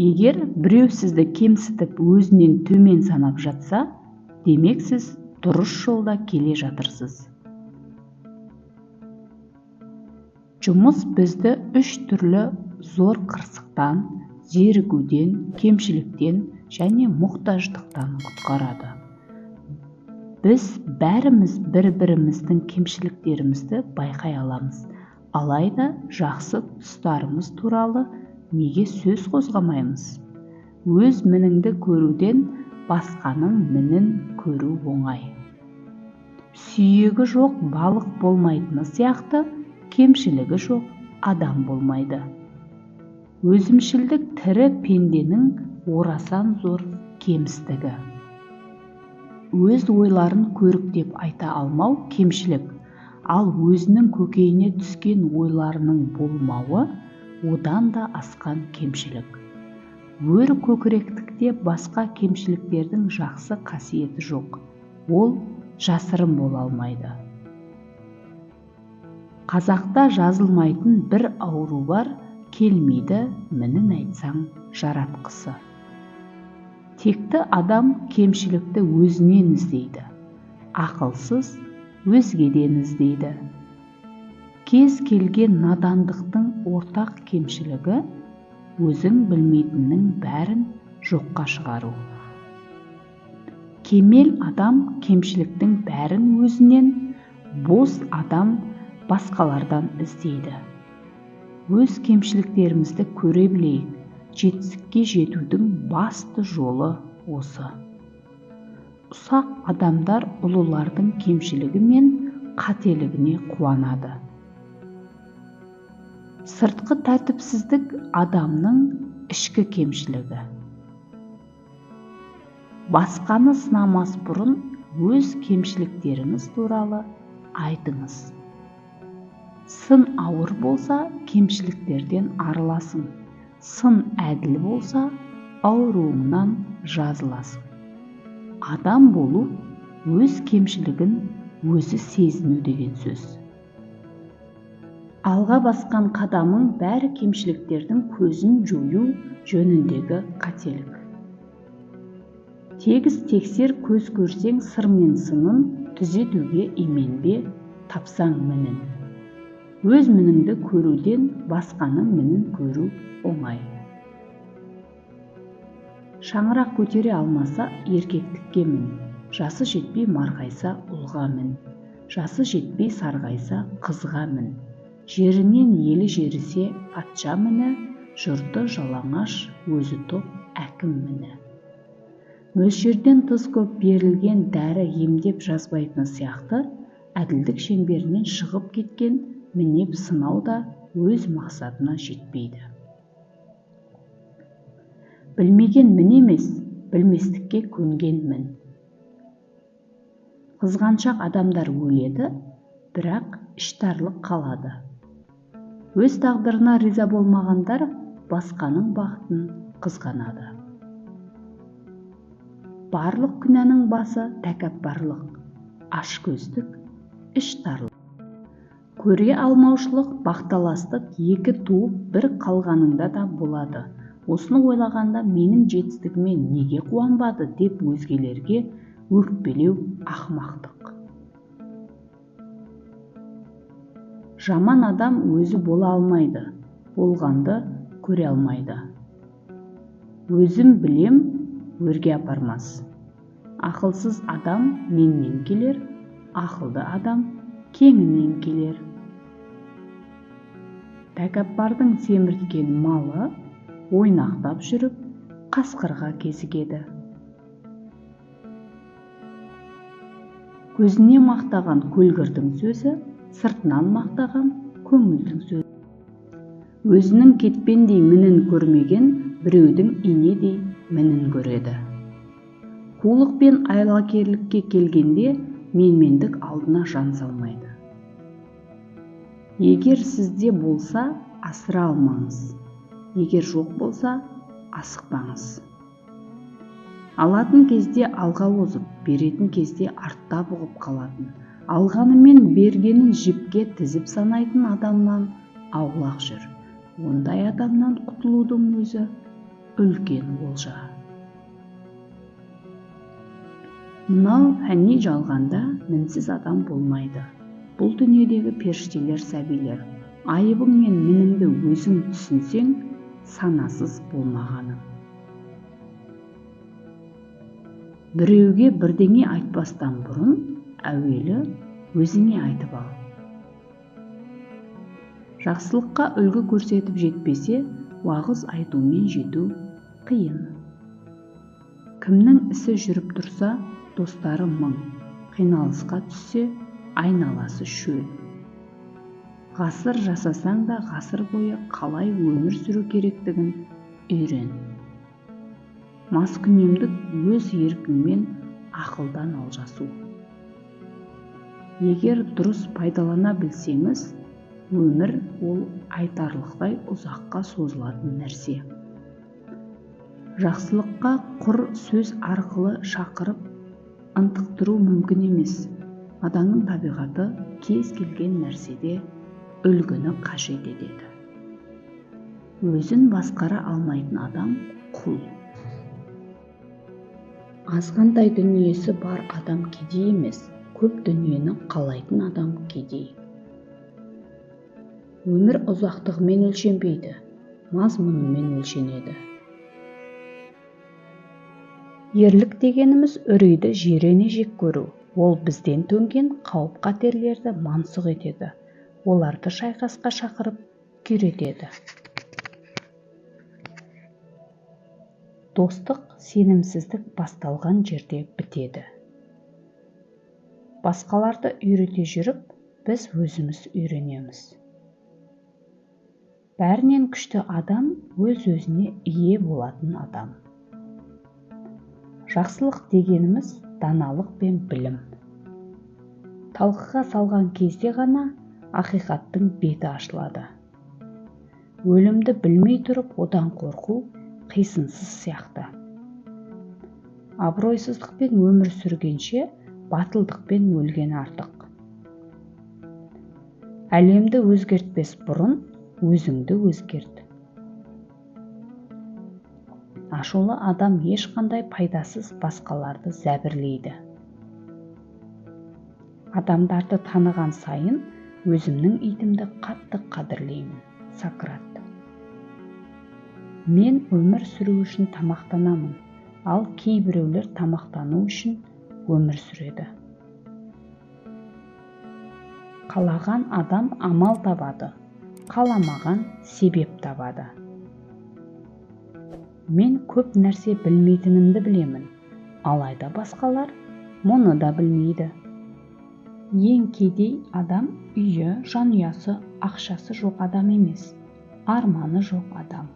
Егер біреу сізді кемсітіп өзінен төмен санап жатса, демек сіз дұрыс жолда келе жатырсыз. Жұмыс бізді 3 түрлі зор қырсықтан, зерігуден, кемшіліктен және мұқтаждықтан құтқарады. Біз бәріміз бір-біріміздің кемшіліктерімізді байқай аламыз. Алайда жақсы тұстарымыз туралы неге сөз қозғамаймыз? Өз мініңді көруден басқаның мінін көру оңай. Сүйегі жоқ балық болмайтыны сияқты, кемшілігі жоқ адам болмайды. Өзімшілдік тірі пенденің орасан зор кемістігі. Өз ойларын көріктеп айта алмау кемшілік, ал өзінің көкейіне түскен ойларының болмауы одан да асқан кемшілік. Өр көкіректікте басқа кемшіліктердің жақсы қасиеті жоқ, ол жасырын бола алмайды. Қазақта жазылмайтын бір ауру бар, келмейді мінін айтсаң жаратқысы. Текті адам кемшілікті өзінен іздейді, ақылсыз өзгеден іздейді. Кез келген надандықтың ортақ кемшілігі өзің білмейтіннің бәрін жоққа шығару. Кемел адам кемшіліктің бәрін өзінен, бос адам басқалардан іздейді. Өз кемшіліктерімізді көре білейік, жетістікке жетудің басты жолы осы. Ұсақ адамдар ұлылардың кемшілігі мен қателігіне қуанады. Сыртқы тәртіпсіздік адамның ішкі кемшілігі. Басқаны сынамас бұрын өз кемшіліктеріңіз туралы айтыңыз. Сын ауыр болса, кемшіліктерден арыласың. Сын әділ болса, ауруыңнан жазыласың. Адам болу өз кемшілігін өзі сезіну деген сөз. Алға басқан қадамың бәрі кемшіліктердің көзін жою жөніндегі қателік. Тегіс тексер көз көрсең сыр мен сынын, түзетуге именбе, тапсаң мінін. Өз мініңді көруден басқаның мінін көру оңай. Шаңырақ көтере алмаса еркектікке мін, жасы жетпей марқайса ұлға мін, жасы жетпей сарғайса қызға мін, жерінен елі жерісе патша міні, жұрты жалаңаш, өзі топ әкім міні. Мөлшерден тыс көп берілген дәрі емдеп жазбайтыны сияқты, әділдік шеңберінен шығып кеткен мінеп сынау да өз мақсатына жетпейді. Білмеген мін емес, білместікке көнген мін. Қызғаншақ адамдар өледі, бірақ іштарлық қалады. Өз тағдырына риза болмағандар басқаның бақытын қызғанады. Барлық күнәнің басы тәкаппарлық, ашкөздік, іштарлық. Көре алмаушылық, бақталастық екі туып бір қалғаныңда да болады. Осыны ойлағанда менің жетістігіме неге қуанбады деп өзгелерге өкпелеу ақымақтық. Жаман адам өзі бола алмайды, болғанды көре алмайды. Өзім білем, өрге апармас. Ақылсыз адам менен келер, ақылды адам кеңінен келер. Тәкаппардың семірткен малы ойнақтап жүріп қасқырға кезігеді. Көзіне мақтаған көлгірдің сөзі, сыртынан мақтаған көңілдің сөзі. Өзінің кетпендей мінін көрмеген біреудің инедей мінін көреді. Қулық пен айлакерлікке келгенде менмендік алдына жан салмайды. Егер сізде болса, асыра алмаңыз. Егер жоқ болса, асықпаңыз. Алатын кезде алға озып, беретін кезде артта бұғып қалатын, алғаны мен бергенін жіпке тізіп санайтын адамнан аулақ жүр. Ондай адамнан құтылудың өзі үлкен олжа. Мынау фәни жалғанда мінсіз адам болмайды. Бұл дүниедегі періштелер, сәбилер, айыбың мен мініңді өзің түсінсең, санасыз болмағаның. Біреуге бірдеңе айтпастан бұрын, әуелі өзіңе айтып ал. Жақсылыққа үлгі көрсетіп жетпесе, уағыз айтумен жету қиын. Кімнің ісі жүріп тұрса, достары мың, қиналысқа түссе, айналасы шөл. Ғасыр жасасаң да ғасыр бойы қалай өмір сүру керектігін үйрен. Маскүнемдік өз еркіңмен ақылдан алжасу. Егер дұрыс пайдалана білсеңіз, өмір ол айтарлықтай ұзаққа созылатын нәрсе. Жақсылыққа құр сөз арқылы шақырып, ынтықтыру мүмкін емес. Адамның табиғаты кез келген нәрседе үлгіні қажет етеді. Өзін басқара алмайтын адам құл. Азғантай дүниесі бар адам кедей емес, көп дүниені қалайтын адам кедей. Өмір ұзақтығымен өлшенбейді, мазмұнымен өлшенеді. Ерлік дегеніміз үрейді жирене жек көру. Ол бізден төнген қауіп-қатерлерді мансұқ етеді. Оларды шайқасқа шақырып күйретеді. Достық, сенімсіздік басталған жерде бітеді. Басқаларды үйрете жүріп, біз өзіміз үйренеміз. Бәрінен күшті адам өз-өзіне ие болатын адам. Жақсылық дегеніміз даналық пен білім. Талқыға салған кезде ғана ақиқаттың беті ашылады. Өлімді білмей тұрып, одан қорқу қисынсыз сияқты. Абыройсыздықпен өмір сүргенше, батылдықпен өлген артық. Әлемді өзгертпес бұрын, өзіңді өзгерт. Ашулы адам ешқандай пайдасыз басқаларды зәбірлейді. Адамдарды таныған сайын, өзімнің итімді қатты қадірлеймін. Сократ. Мен өмір сүру үшін тамақтанамын, ал кейбіреулер тамақтану үшін өмір сүреді. Қалаған адам амал табады, қаламаған себеп табады. Мен көп нәрсе білмейтінімді білемін, алайда басқалар мұны да білмейді. Ең кедей адам үйі, жанұясы, ақшасы жоқ адам емес, арманы жоқ адам.